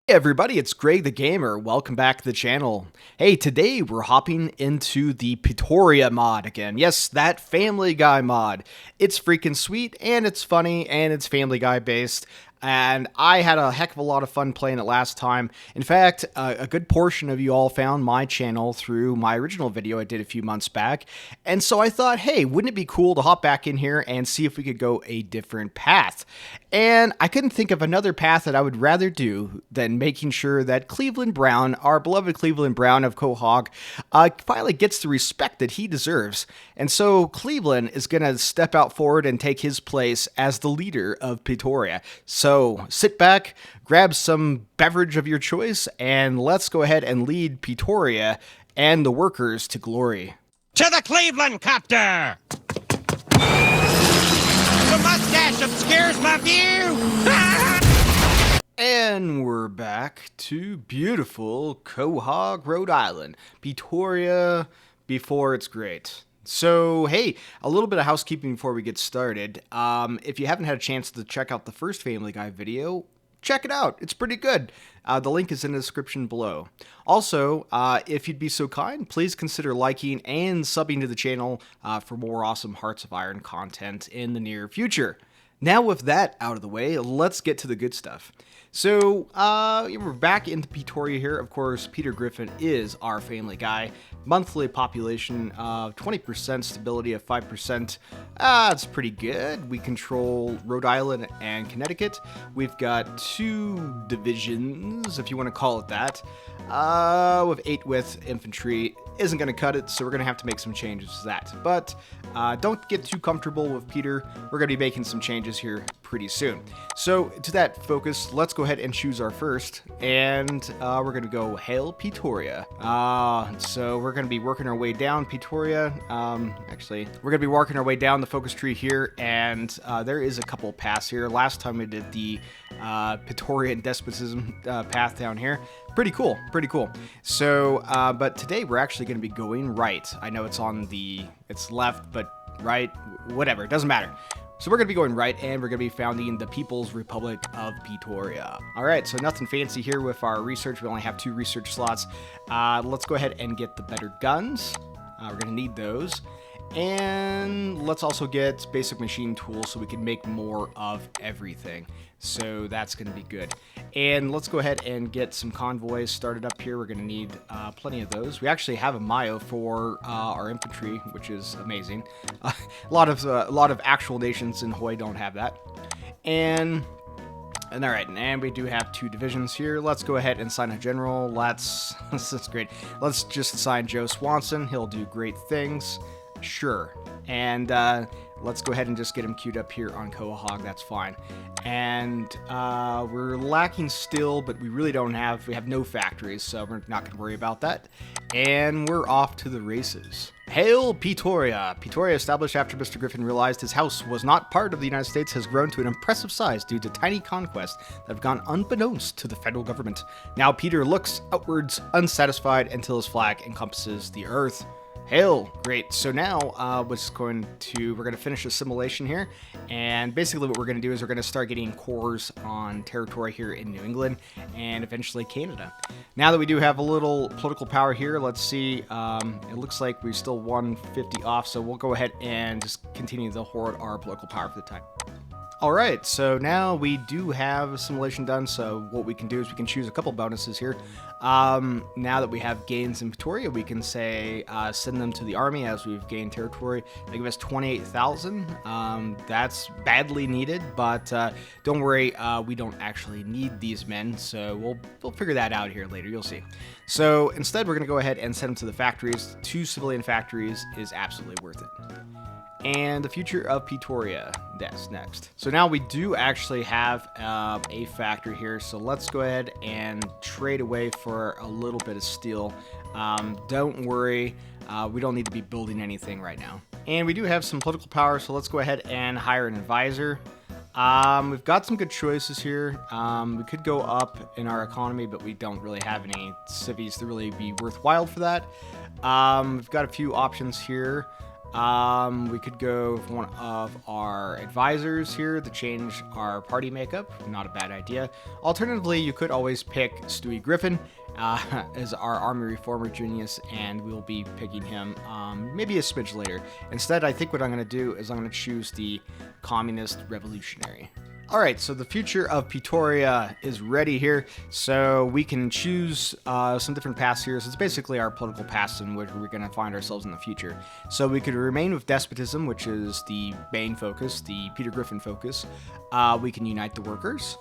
Hey everybody, it's Greg the Gamer. Welcome back to the channel. Hey, today we're hopping into the Petoria mod again. Yes, that Family Guy mod. It's freaking sweet, and it's funny, and it's Family Guy based. And I had a heck of a lot of fun playing it last time. In fact, a good portion of you all found my channel through my original video I did a few months back. And so I thought, hey, wouldn't it be cool to hop back in here and see if we could go a different path? And I couldn't think of another path that I would rather do than making sure that Cleveland Brown, our beloved Cleveland Brown of Quahog, finally gets the respect that he deserves. And so Cleveland is going to step out forward and take his place as the leader of Petoria. So sit back, grab some beverage of your choice, and let's go ahead and lead Petoria and the workers to glory. To the Cleveland copter! The mustache obscures my view! And we're back to beautiful Quahog, Rhode Island. Petoria before it's great. So, hey, a little bit of housekeeping before we get started. If you haven't had a chance to check out the first Family Guy video, check it out. It's pretty good. The link is in the description below. Also, if you'd be so kind, please consider liking and subbing to the channel for more awesome Hearts of Iron content in the near future. Now with that out of the way, let's get to the good stuff. So, we're back into Petoria here. Of course, Peter Griffin is our Family Guy. Monthly population of 20%, stability of 5%. It's pretty good. We control Rhode Island and Connecticut. We've got 2 divisions, if you want to call it that, with 8 with infantry. Isn't going to cut it, so we're going to have to make some changes to that. But don't get too comfortable with Peter. We're going to be making some changes here pretty soon. So to that focus, let's go ahead and choose our first. And we're going to go Hail Petoria. So we're going to be working our way down Petoria. Actually, we're going to be working our way down the focus tree here. And there is a couple paths here. Last time we did the Petorian despotism path down here. Pretty cool, pretty cool. So, but today we're actually going to be going right. I know it's it's left, but right, whatever, it doesn't matter. So we're going to be going right, and we're going to be founding the People's Republic of Petoria. All right, so nothing fancy here with our research. We only have 2 research slots. Let's go ahead and get the better guns. We're going to need those. And let's also get basic machine tools so we can make more of everything. So that's going to be good. And let's go ahead and get some convoys started up here. We're going to need plenty of those. We actually have a Mayo for our infantry, which is amazing. A lot of actual nations in HOI don't have that. And all right, and we do have 2 divisions here. Let's go ahead and sign a general. This is great. Let's just assign Joe Swanson. He'll do great things. Sure. And let's go ahead and just get him queued up here on Quahog. That's fine. And we're lacking steel, but we really don't have, we have no factories, so we're not going to worry about that. And we're off to the races. Hail Petoria! Petoria, established after Mr. Griffin realized his house was not part of the United States, has grown to an impressive size due to tiny conquests that have gone unbeknownst to the federal government. Now Peter looks outwards, unsatisfied, until his flag encompasses the earth. Hail! Great. So now we're going to finish assimilation here, and basically what we're going to do is we're going to start getting cores on territory here in New England and eventually Canada. Now that we do have a little political power here, let's see, it looks like we still 150 off, so we'll go ahead and just continue to hoard our political power for the time. Alright, so now we do have assimilation done, so what we can do is we can choose a couple bonuses here. Now that we have gains in Petoria, we can say send them to the army as we've gained territory. They give us 28,000. That's badly needed, but don't worry, we don't actually need these men, so we'll figure that out here later, you'll see. So instead, we're going to go ahead and send them to the factories. 2 civilian factories is absolutely worth it. And the future of Petoria, that's next. So now we do actually have a factory here, so let's go ahead and trade away for a little bit of steel. Don't worry, we don't need to be building anything right now. And we do have some political power, so let's go ahead and hire an advisor. We've got some good choices here. We could go up in our economy, but we don't really have any civies to really be worthwhile for that. We've got a few options here. We could go with one of our advisors here to change our party makeup. Not a bad idea. Alternatively, you could always pick Stewie Griffin as our army reformer genius, and we'll be picking him maybe a smidge later. Instead, I think what I'm going to do is I'm going to choose the communist revolutionary. Alright, so the future of Petoria is ready here, so we can choose some different paths here. So it's basically our political paths in which we're going to find ourselves in the future. So we could remain with despotism, which is the main focus, the Peter Griffin focus. We can unite the workers,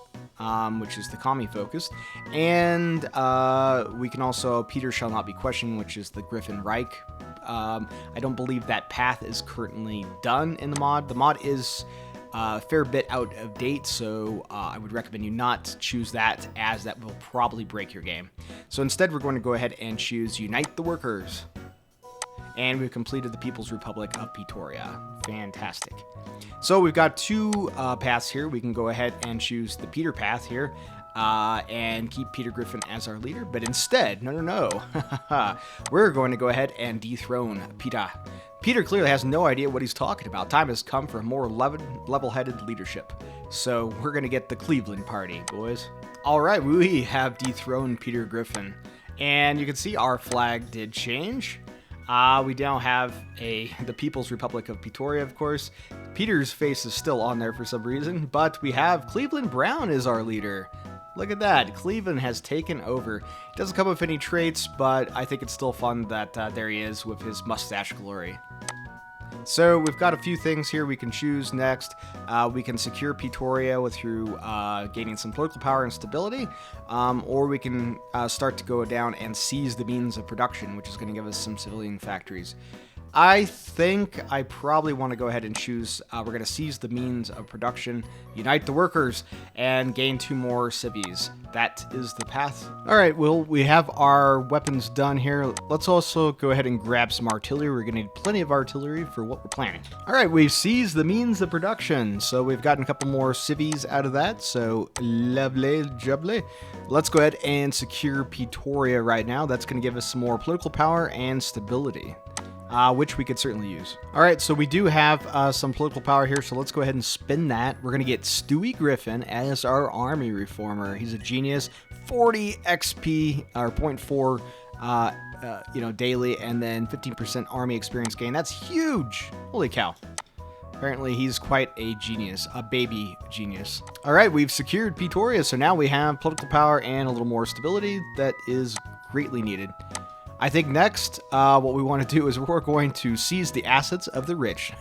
which is the commie focus. And we can also Peter shall not be questioned, which is the Griffin Reich. I don't believe that path is currently done in the mod. The mod is a fair bit out of date, so I would recommend you not choose that, as that will probably break your game. So instead, we're going to go ahead and choose Unite the Workers. And we've completed the People's Republic of Petoria. Fantastic. So we've got two paths here. We can go ahead and choose the Peter path here and keep Peter Griffin as our leader. But instead, no. We're going to go ahead and dethrone Peter. Peter clearly has no idea what he's talking about. Time has come for more level-headed leadership. So we're going to get the Cleveland Party, boys. All right, we have dethroned Peter Griffin. And you can see our flag did change. We now have the People's Republic of Petoria, of course. Peter's face is still on there for some reason, but we have Cleveland Brown as our leader. Look at that. Cleveland has taken over. It doesn't come with any traits, but I think it's still fun that there he is with his mustache glory. So we've got a few things here we can choose next. We can secure Petoria through gaining some political power and stability, or we can start to go down and seize the means of production, which is going to give us some civilian factories. I think I probably want to go ahead and choose, we're going to seize the means of production, unite the workers, and gain 2 more civies. That is the path. All right, well, we have our weapons done here. Let's also go ahead and grab some artillery. We're going to need plenty of artillery for what we're planning. All right, we've seized the means of production. So we've gotten a couple more civies out of that. So lovely, jubbly. Let's go ahead and secure Petoria right now. That's going to give us some more political power and stability. Which we could certainly use. All right, so we do have some political power here, so let's go ahead and spin that. We're going to get Stewie Griffin as our army reformer. He's a genius. 40 XP, or 0.4, daily, and then 15% army experience gain. That's huge. Holy cow. Apparently, he's quite a genius, a baby genius. All right, we've secured Petoria, so now we have political power and a little more stability that is greatly needed. I think next, what we want to do is we're going to seize the assets of the rich.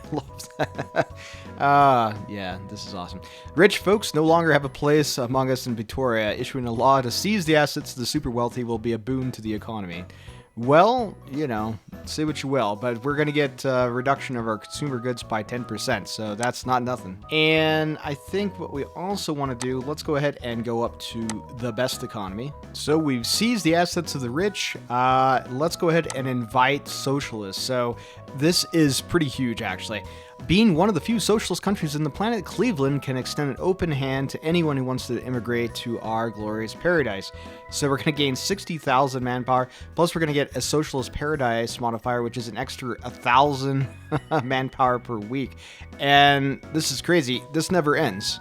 Yeah, this is awesome. Rich folks no longer have a place among us in Petoria. Issuing a law to seize the assets of the super wealthy will be a boon to the economy. Well, say what you will, but we're going to get a reduction of our consumer goods by 10%, so that's not nothing. And I think what we also want to do, let's go ahead and go up to the best economy. So we've seized the assets of the rich. Let's go ahead and invite socialists. So this is pretty huge, actually. Being one of the few socialist countries in the planet, Cleveland can extend an open hand to anyone who wants to immigrate to our glorious paradise. So we're going to gain 60,000 manpower, plus we're going to get a socialist paradise modifier, which is an extra 1,000 manpower per week. And this is crazy. This never ends.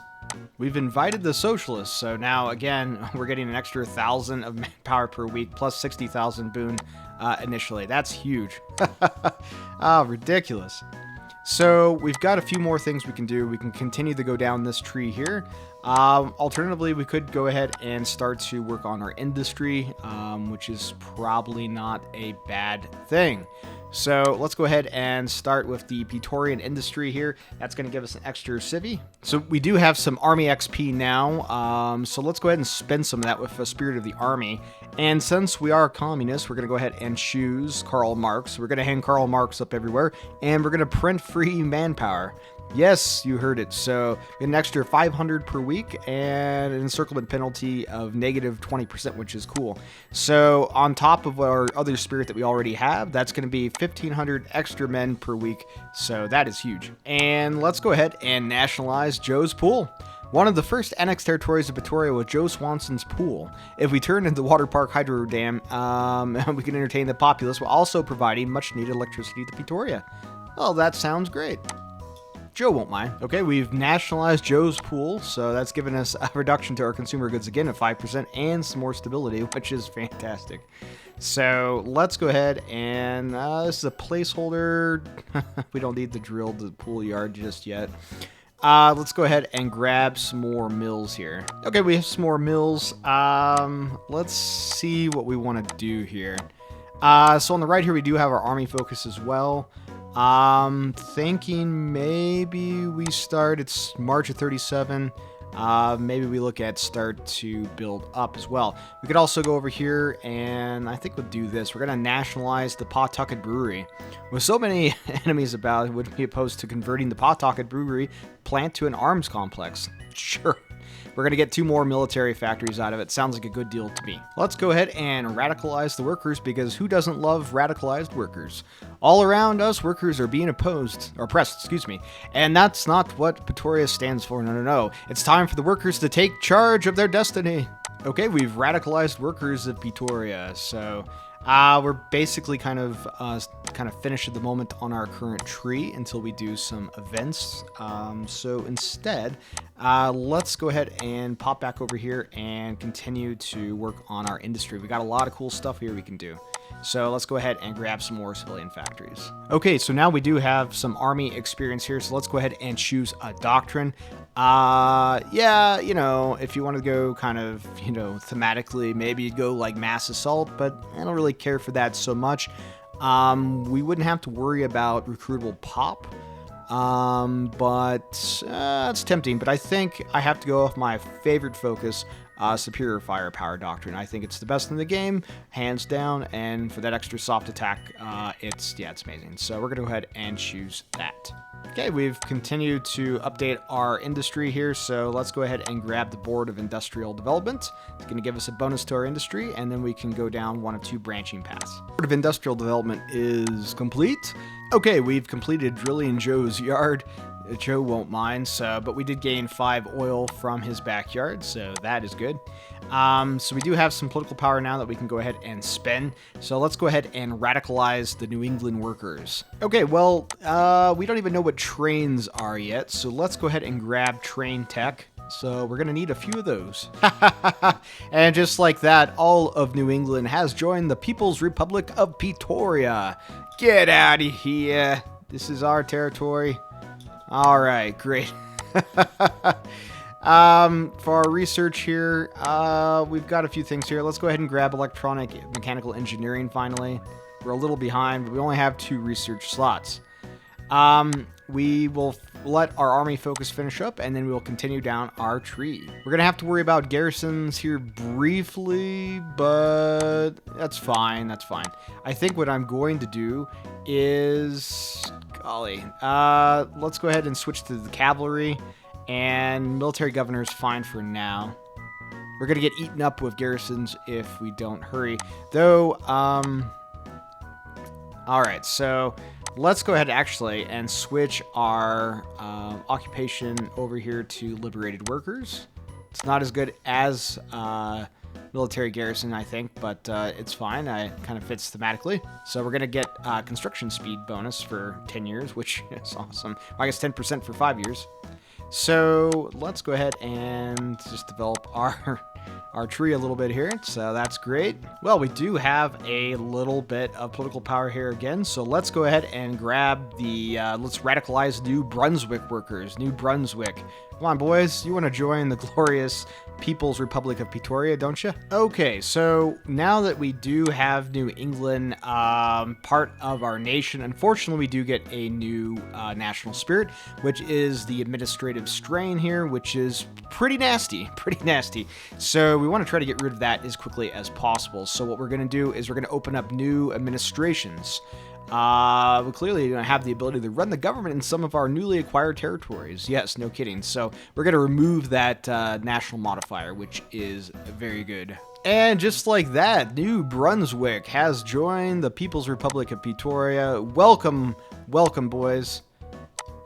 We've invited the socialists, so now, again, we're getting an extra 1,000 of manpower per week, plus 60,000 boon initially. That's huge. Ridiculous. So we've got a few more things we can do. We can continue to go down this tree here. Alternatively, we could go ahead and start to work on our industry, which is probably not a bad thing. So let's go ahead and start with the Petorian industry here. That's going to give us an extra civvy. So we do have some army XP now. So let's go ahead and spend some of that with the spirit of the army. And since we are communists, we're going to go ahead and choose Karl Marx. We're going to hang Karl Marx up everywhere. And we're going to print free manpower. Yes, you heard it. So we get an extra 500 per week and an encirclement penalty of negative 20%, which is cool. So on top of our other spirit that we already have, that's going to be 1,500 extra men per week. So that is huge. And let's go ahead and nationalize Joe's Pool. One of the first annexed territories of Petoria was Joe Swanson's pool. If we turn into the water park hydro dam, we can entertain the populace while also providing much needed electricity to Petoria. Well, that sounds great. Joe won't mind. Okay, we've nationalized Joe's pool, so that's given us a reduction to our consumer goods again of 5% and some more stability, which is fantastic. So let's go ahead and this is a placeholder. We don't need to drill the pool yard just yet. Let's go ahead and grab some more mills here. Okay, we have some more mills. Let's see what we want to do here. So on the right here, we do have our army focus as well. Thinking maybe we start, it's March of 37. Maybe we look at start to build up as well. We could also go over here and I think we'll do this. We're going to nationalize the Pawtucket Brewery. With so many enemies about, would be opposed to converting the Pawtucket Brewery plant to an arms complex. Sure. We're going to get 2 more military factories out of it. Sounds like a good deal to me. Let's go ahead and radicalize the workers, because who doesn't love radicalized workers? All around us, workers are being oppressed, excuse me. And that's not what Petoria stands for. No. It's time for the workers to take charge of their destiny. Okay, we've radicalized workers of Petoria, so we're basically kind of finished at the moment on our current tree until we do some events. So instead, let's go ahead and pop back over here and continue to work on our industry. We got a lot of cool stuff here we can do. So let's go ahead and grab some more civilian factories. Okay, so now we do have some army experience here, so let's go ahead and choose a doctrine. Yeah, if you want to go kind of, thematically, maybe you'd go like mass assault, but I don't really care for that so much. We wouldn't have to worry about recruitable pop, but it's tempting. But I think I have to go off my favorite focus, superior firepower doctrine. I think it's the best in the game, hands down, and for that extra soft attack, it's amazing. So we're gonna go ahead and choose that. Okay, we've continued to update our industry here, so let's go ahead and grab the Board of Industrial Development. It's going to give us a bonus to our industry, and then we can go down 1 of 2 branching paths. Board of Industrial Development is complete. Okay, we've completed drilling Joe's yard. Joe won't mind, but we did gain 5 oil from his backyard, so that is good. So we do have some political power now that we can go ahead and spend. So let's go ahead and radicalize the New England workers. Okay, well, we don't even know what trains are yet, so let's go ahead and grab train tech. So we're going to need a few of those. And just like that, all of New England has joined the People's Republic of Petoria. Get out of here. This is our territory. All right, great. For our research here, we've got a few things here. Let's go ahead and grab electronic mechanical engineering finally. We're a little behind, but we only have 2 research slots. We will let our army focus finish up, and then we'll continue down our tree. We're going to have to worry about garrisons here briefly, but that's fine, I think what I'm going to do is, let's go ahead and switch to the cavalry, and military governor is fine for now. We're going to get eaten up with garrisons if we don't hurry. Though, alright, so let's go ahead actually and switch our occupation over here to liberated workers. It's not as good as military garrison, I think, but it's fine. It kind of fits thematically. So we're going to get construction speed bonus for 10 years, which is awesome. Well, I guess 10% for 5 years. So let's go ahead and just develop our tree a little bit here, so that's great. Well, we do have a little bit of political power here again, so let's go ahead and grab the, let's radicalize New Brunswick workers. New Brunswick. Come on, boys, you want to join the glorious People's Republic of Petoria, don't you? Okay, so now that we do have New England part of our nation, unfortunately we do get a new national spirit, which is the administrative strain here, which is pretty nasty. So we want to try to get rid of that as quickly as possible. So what we're going to do is we're going to open up new administrations. We clearly don't have the ability to run the government in some of our newly acquired territories. Yes, no kidding. So we're going to remove that national modifier, which is very good. And just like that, New Brunswick has joined the People's Republic of Petoria. Welcome, boys.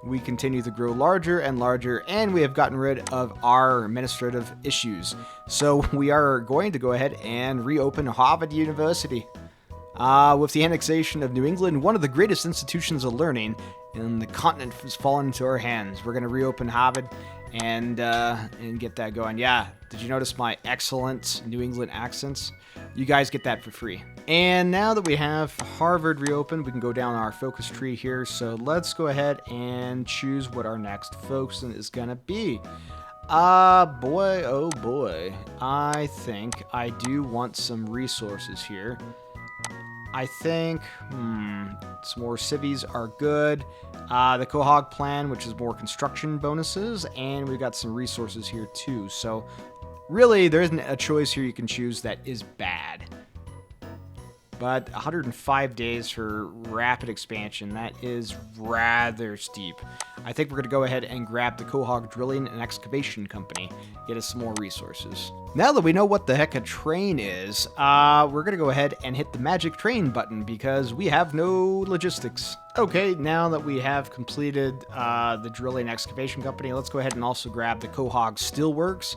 We continue to grow larger and larger, and we have gotten rid of our administrative issues. So we are going to go ahead and reopen Harvard University. With the annexation of New England, one of the greatest institutions of learning in the continent has fallen into our hands. We're going to reopen Harvard and get that going. Yeah, did you notice my excellent New England accents? You guys get that for free. And now that we have Harvard reopened, we can go down our focus tree here. So let's go ahead and choose what our next focus is going to be. Boy, oh boy. I think I do want some resources here. I think, some more civies are good. The Quahog plan, which is more construction bonuses, and we've got some resources here too. So really, there isn't a choice here you can choose that is bad. But 105 days for rapid expansion, that is rather steep. I think we're going to go ahead and grab the Quahog Drilling and Excavation Company, get us some more resources. Now that we know what the heck a train is, we're going to go ahead and hit the magic train button because we have no logistics. Okay, now that we have completed the Drilling and Excavation Company, let's go ahead and also grab the Quahog Steelworks.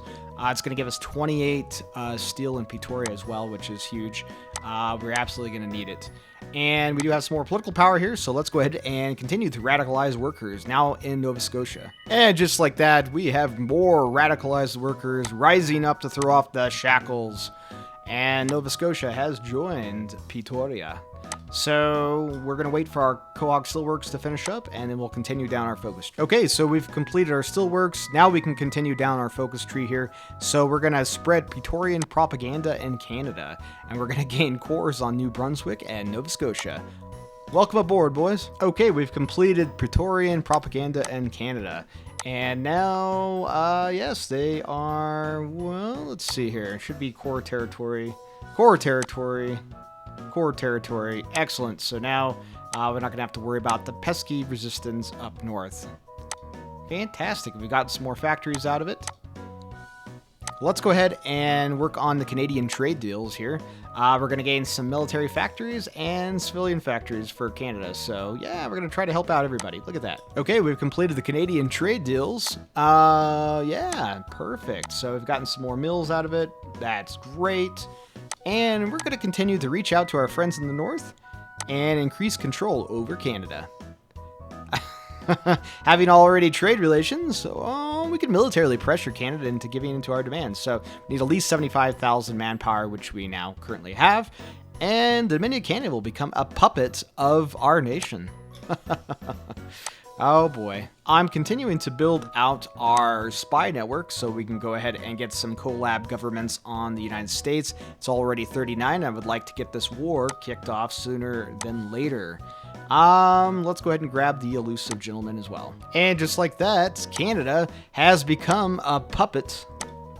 It's going to give us 28 steel in Petoria as well, which is huge. We're absolutely going to need it. And we do have some more political power here, so let's go ahead and continue to radicalize workers, now in Nova Scotia. And just like that, we have more radicalized workers rising up to throw off the shackles. And Nova Scotia has joined Petoria. So we're going to wait for our Quahog Steelworks to finish up, and then we'll continue down our focus tree. Okay, so we've completed our Steelworks. Now we can continue down our focus tree here. So we're going to spread Pretorian propaganda in Canada, and we're going to gain cores on New Brunswick and Nova Scotia. Welcome aboard, boys. Okay, we've completed Pretorian propaganda in Canada. And now, yes, they are, well, let's see here. It should be core territory. Core territory. Core territory. Excellent. So now we're not going to have to worry about the pesky resistance up north. Fantastic. We've got some more factories out of it. Let's go ahead and work on the Canadian trade deals here. We're going to gain some military factories and civilian factories for Canada. So yeah, we're going to try to help out everybody. Look at that. Okay, we've completed the Canadian trade deals. Yeah, perfect. So we've gotten some more mills out of it. That's great. And we're going to continue to reach out to our friends in the north and increase control over Canada. Having already trade relations, we can militarily pressure Canada into giving into our demands. So we need at least 75,000 manpower, which we now currently have. And the Dominion Canada will become a puppet of our nation. Oh boy. I'm continuing to build out our spy network so we can go ahead and get some collab governments on the United States. It's already 39. I would like to get this war kicked off sooner than later. Let's go ahead and grab the elusive gentleman as well. And just like that, Canada has become a puppet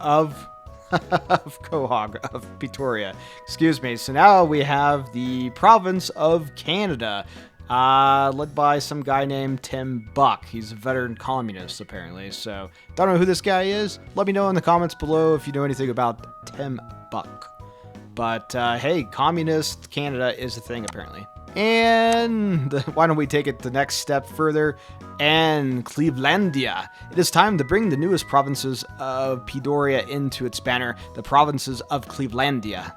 of Quahog, of Petoria. Excuse me. So now we have the province of Canada. Led by some guy named Tim Buck. He's a veteran communist, apparently. So, don't know who this guy is. Let me know in the comments below if you know anything about Tim Buck. But, hey, communist Canada is a thing, apparently. And why don't we take it the next step further? And Clevelandia. It is time to bring the newest provinces of Petoria into its banner, the provinces of Clevelandia.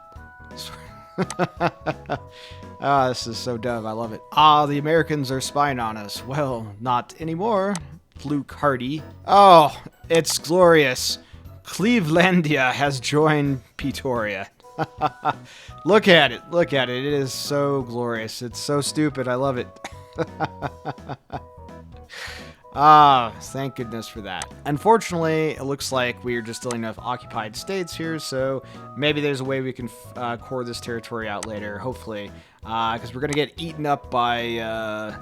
This is so dumb. I love it. The Americans are spying on us. Well, not anymore. Fluke Hardy. Oh, it's glorious. Clevelandia has joined Petoria. Look at it. Look at it. It is so glorious. It's so stupid. I love it. Thank goodness for that. Unfortunately, it looks like we're just dealing with occupied states here, so maybe there's a way we can core this territory out later, hopefully, because we're going to get eaten up by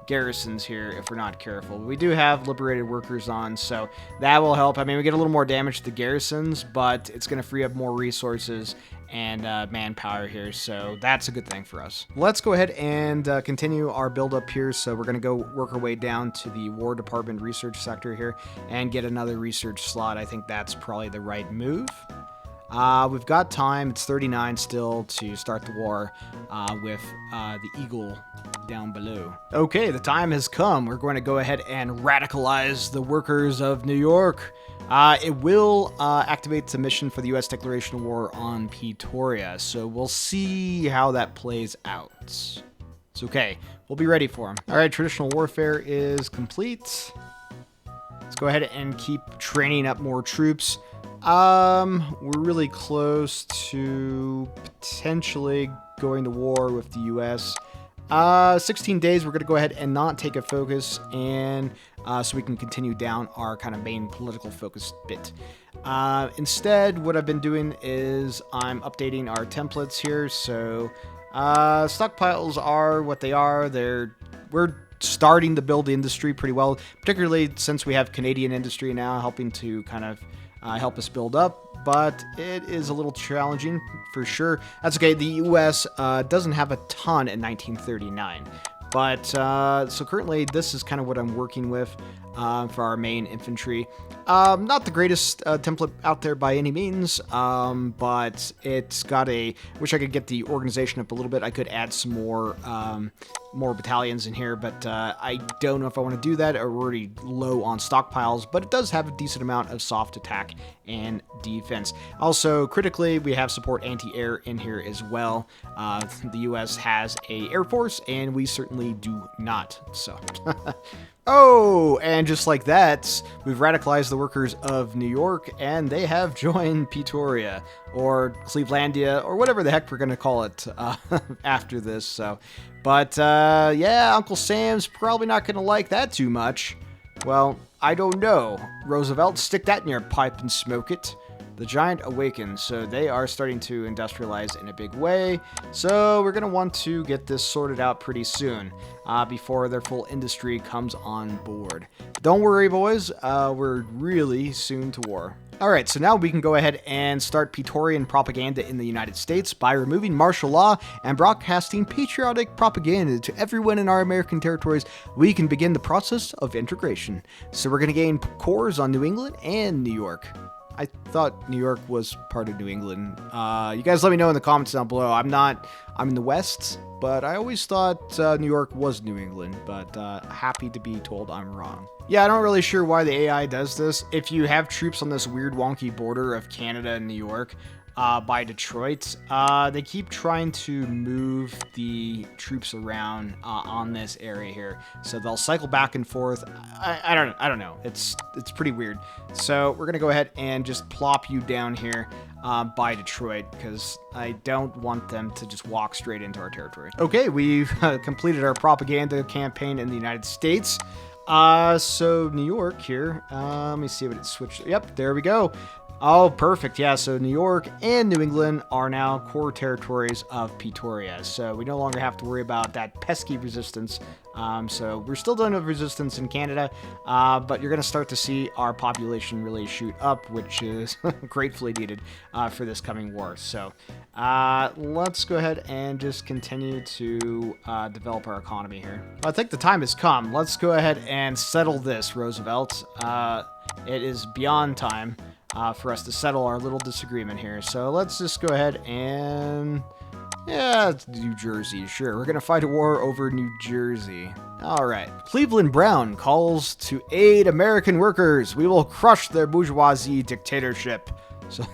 garrisons here if we're not careful. We do have liberated workers on, so that will help. I mean, we get a little more damage to the garrisons, but it's going to free up more resources and manpower here, so that's a good thing for us. Let's go ahead and continue our build up here. So we're going to go work our way down to the War Department research sector here and get another research slot. I think that's probably the right move. We've got time. It's 39 still to start the war with the Eagle down below. Okay, the time has come. We're going to go ahead and radicalize the workers of New York. It will activate the mission for the U.S. declaration of war on Petoria, so we'll see how that plays out. It's okay. We'll be ready for him. All right, traditional warfare is complete. Let's go ahead and keep training up more troops. We're really close to potentially going to war with the U.S. 16 days, we're going to go ahead and not take a focus, and so we can continue down our kind of main political focus bit. Instead, what I've been doing is I'm updating our templates here. So stockpiles are what they are. We're starting to build the industry pretty well, particularly since we have Canadian industry now helping to kind of help us build up. But it is a little challenging for sure. That's okay. The U.S. Doesn't have a ton in 1939. But so currently this is kind of what I'm working with for our main infantry. Not the greatest template out there by any means, but it's got a... Wish I could get the organization up a little bit. I could add some more battalions in here, but I don't know if I want to do that. We're already low on stockpiles, but it does have a decent amount of soft attack and defense. Also, critically, we have support anti-air in here as well. The U.S. has a Air Force, and we certainly do not. So... Oh, and just like that, we've radicalized the workers of New York, and they have joined Petoria, or Clevelandia, or whatever the heck we're going to call it after this. So, but yeah, Uncle Sam's probably not going to like that too much. Well, I don't know. Roosevelt, stick that in your pipe and smoke it. The giant awakens, so they are starting to industrialize in a big way. So we're going to want to get this sorted out pretty soon before their full industry comes on board. Don't worry, boys. We're really soon to war. All right, so now we can go ahead and start Petorian propaganda in the United States by removing martial law and broadcasting patriotic propaganda to everyone in our American territories. We can begin the process of integration. So we're going to gain cores on New England and New York. I thought New York was part of New England. You guys let me know in the comments down below. I'm in the West, but I always thought New York was New England, but happy to be told I'm wrong. Yeah, I'm not really sure why the AI does this. If you have troops on this weird wonky border of Canada and New York, by Detroit, they keep trying to move the troops around on this area here, so they'll cycle back and forth. I don't know. It's pretty weird. So we're gonna go ahead and just plop you down here by Detroit, because I don't want them to just walk straight into our territory. Okay, we've completed our propaganda campaign in the United States. So New York here. Let me see what it switched. Yep, there we go. Oh, perfect. Yeah, so New York and New England are now core territories of Petoria, so we no longer have to worry about that pesky resistance. So we're still dealing with resistance in Canada, but you're going to start to see our population really shoot up, which is gratefully needed for this coming war. So let's go ahead and just continue to develop our economy here. I think the time has come. Let's go ahead and settle this, Roosevelt. It is beyond time for us to settle our little disagreement here. So let's just go ahead and... yeah, it's New Jersey, sure. We're going to fight a war over New Jersey. All right. Cleveland Brown calls to aid American workers. We will crush their bourgeoisie dictatorship. So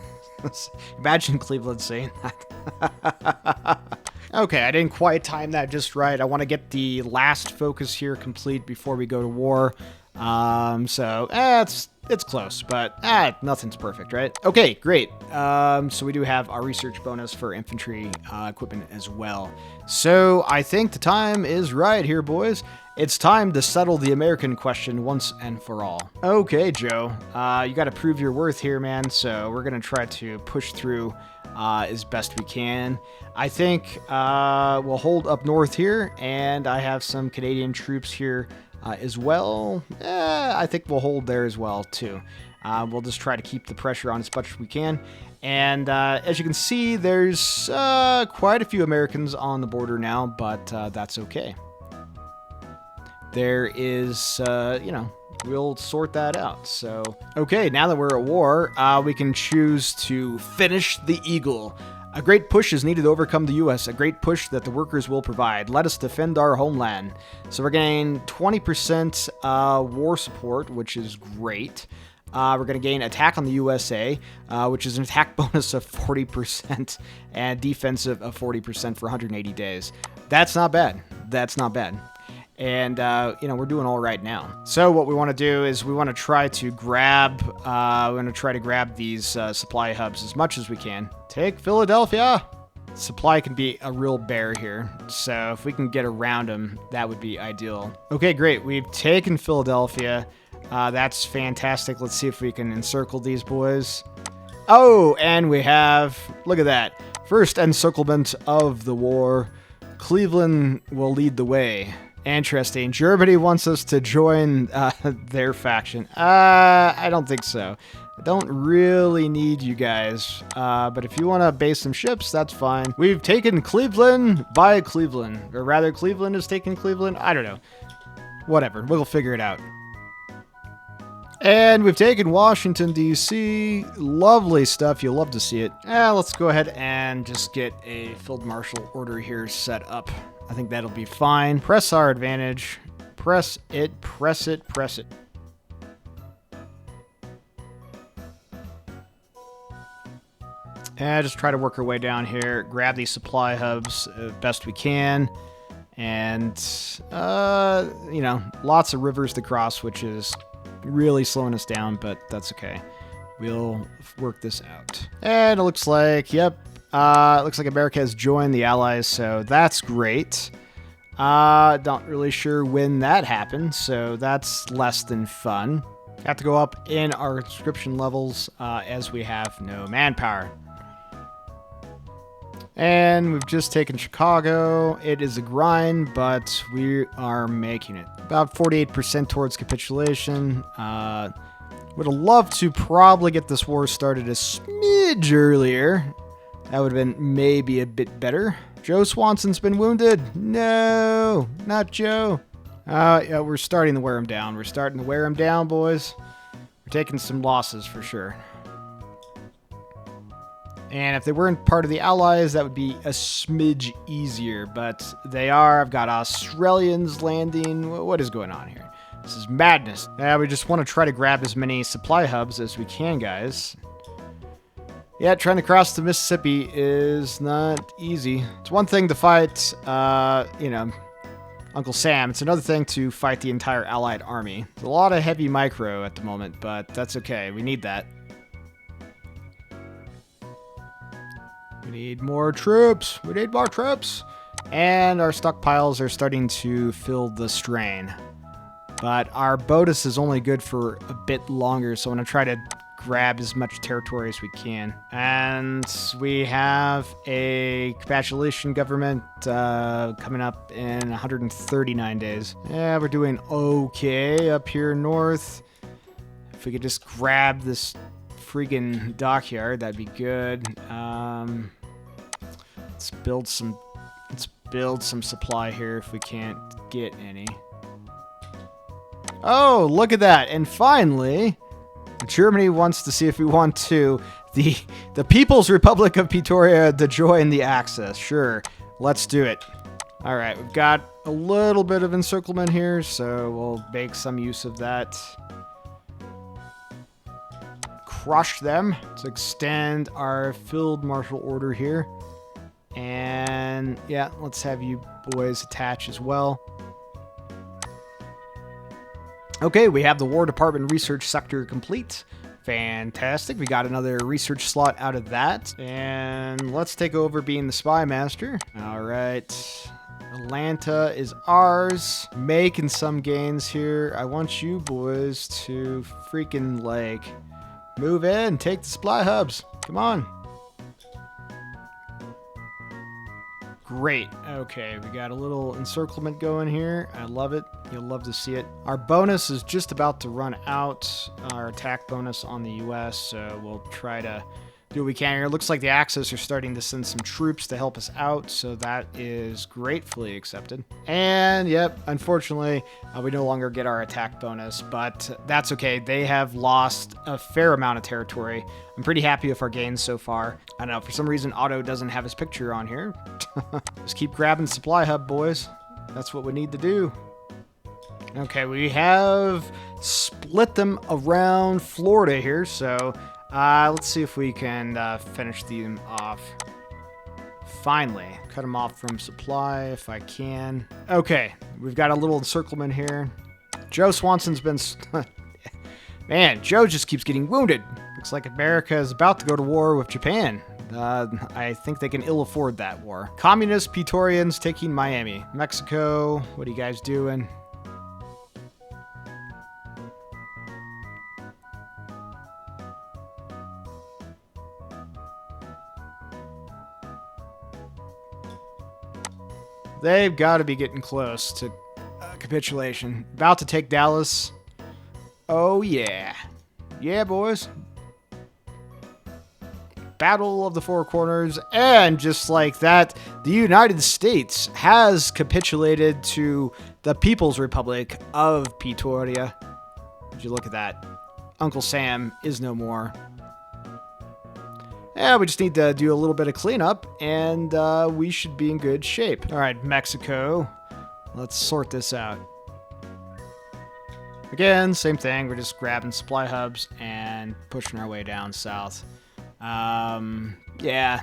imagine Cleveland saying that. Okay, I didn't quite time that just right. I want to get the last focus here complete before we go to war. So it's close, but nothing's perfect, right? Okay, great. So we do have our research bonus for infantry equipment as well. So I think the time is right here, boys. It's time to settle the American question once and for all. Okay, Joe, you got to prove your worth here, man. So we're gonna try to push through as best we can. I think we'll hold up north here, and I have some Canadian troops here as well. I think we'll hold there as well too. We'll just try to keep the pressure on as much as we can. And as you can see, there's quite a few Americans on the border now, but that's okay. There is, you know, we'll sort that out. So, okay, now that we're at war, we can choose to finish the Eagle. A great push is needed to overcome the U.S., a great push that the workers will provide. Let us defend our homeland. So we're getting 20% war support, which is great. We're going to gain attack on the USA, which is an attack bonus of 40% and defensive of 40% for 180 days. That's not bad. That's not bad. And, we're doing all right now. So what we want to do is we want to try to grab, these supply hubs as much as we can. Take Philadelphia! Supply can be a real bear here, so if we can get around them, that would be ideal. Okay, great. We've taken Philadelphia. That's fantastic. Let's see if we can encircle these boys. Oh, and we have, look at that. First encirclement of the war. Cleveland will lead the way. Interesting. Germany wants us to join their faction. I don't think so. I don't really need you guys. But if you want to base some ships, that's fine. We've taken Cleveland by Cleveland. Or rather, Cleveland has taken Cleveland. I don't know. Whatever. We'll figure it out. And we've taken Washington, D.C. Lovely stuff. You'll love to see it. Let's go ahead and just get a Field Marshal order here set up. I think that'll be fine. Press our advantage. Press it, press it, press it. And just try to work our way down here. Grab these supply hubs best we can. And, lots of rivers to cross, which is really slowing us down, but that's okay. We'll work this out. And it looks like, America has joined the Allies, so that's great. Not really sure when that happened, so that's less than fun. Have to go up in our conscription levels as we have no manpower. And we've just taken Chicago. It is a grind, but we are making it. About 48% towards capitulation. Would have loved to probably get this war started a smidge earlier. That would have been maybe a bit better. Joe Swanson's been wounded. No, not Joe. We're starting to wear him down. We're starting to wear him down, boys. We're taking some losses for sure. And if they weren't part of the Allies, that would be a smidge easier. But they are. I've got Australians landing. What is going on here? This is madness. We just want to try to grab as many supply hubs as we can, guys. Yeah, trying to cross the Mississippi is not easy. It's one thing to fight, Uncle Sam. It's another thing to fight the entire Allied army. It's a lot of heavy micro at the moment, but that's okay. We need that. We need more troops. We need more troops. And our stockpiles are starting to fill the strain. But our bonus is only good for a bit longer, so I'm going to try to grab as much territory as we can. And we have a capitulation government coming up in 139 days. Yeah, we're doing okay up here north. If we could just grab this freaking dockyard, that'd be good. Let's build some supply here if we can't get any. Oh, look at that. And finally, Germany wants to see if we want to the People's Republic of Petoria to join the Axis. Sure, let's do it. All right, we've got a little bit of encirclement here, so we'll make some use of that. Crush them. Let's extend our Field Marshal order here. And yeah, let's have you boys attach as well. Okay, we have the War Department research sector complete. Fantastic. We got another research slot out of that. And let's take over being the spy master. All right. Atlanta is ours. Making some gains here. I want you boys to freaking move in. Take the supply hubs. Come on. Great. Okay, we got a little encirclement going here. I love it. You'll love to see it. Our bonus is just about to run out, our attack bonus on the U.S., so we'll try to do what we can here. It looks like the Axis are starting to send some troops to help us out, so that is gratefully accepted. And, yep, unfortunately, we no longer get our attack bonus, but that's okay. They have lost a fair amount of territory. I'm pretty happy with our gains so far. I don't know, for some reason, Otto doesn't have his picture on here. Just keep grabbing supply hub, boys. That's what we need to do. Okay, we have split them around Florida here, so let's see if we can finish them off. Finally, cut them off from supply if I can. Okay, we've got a little encirclement here. Joe Swanson's been... Man, Joe just keeps getting wounded. Looks like America is about to go to war with Japan. I think they can ill afford that war. Communist Petorians taking Miami. Mexico, what are you guys doing? They've got to be getting close to capitulation. About to take Dallas. Oh, yeah. Yeah, boys. Battle of the Four Corners. And just like that, the United States has capitulated to the People's Republic of Petoria. Would you look at that? Uncle Sam is no more. Yeah, we just need to do a little bit of cleanup, and we should be in good shape. All right, Mexico. Let's sort this out. Again, same thing. We're just grabbing supply hubs and pushing our way down south. Yeah.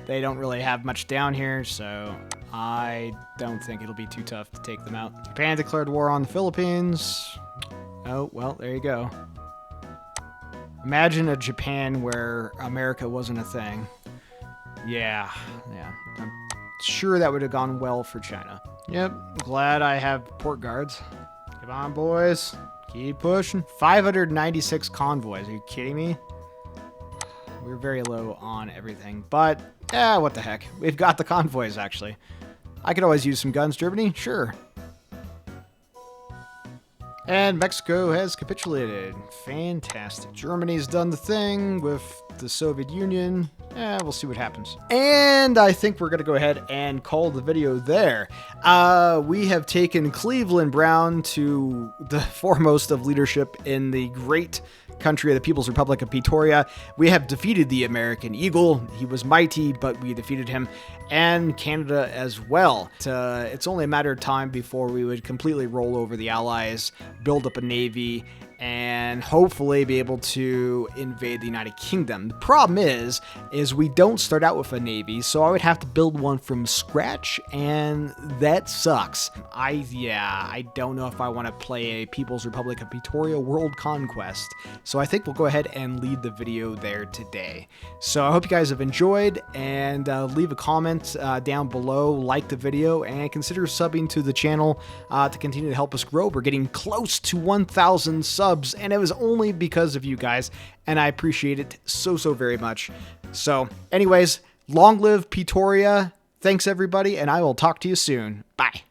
They don't really have much down here, so I don't think it'll be too tough to take them out. Japan declared war on the Philippines. Oh, well, there you go. Imagine a Japan where America wasn't a thing. Yeah. I'm sure that would have gone well for China. Yep, glad I have port guards. Come on, boys. Keep pushing. 596 convoys. Are you kidding me? We're very low on everything, but what the heck. We've got the convoys, actually. I could always use some guns, Germany. Sure. And Mexico has capitulated. Fantastic. Germany's done the thing with the Soviet Union. We'll see what happens. And I think we're going to go ahead and call the video there. We have taken Cleveland Brown to the foremost of leadership in the great country of the People's Republic of Petoria. We have defeated the American Eagle. He was mighty, but we defeated him. And Canada as well. It's only a matter of time before we would completely roll over the Allies, build up a navy, and hopefully be able to invade the United Kingdom. The problem is we don't start out with a navy, so I would have to build one from scratch, and that sucks. I don't know if I want to play a People's Republic of Petoria World Conquest, so I think we'll go ahead and leave the video there today. So I hope you guys have enjoyed, and leave a comment down below, like the video, and consider subbing to the channel to continue to help us grow. We're getting close to 1,000 subs, and it was only because of you guys, and I appreciate it so very much. So anyways, long live Petoria. Thanks everybody, and I will talk to you soon. Bye.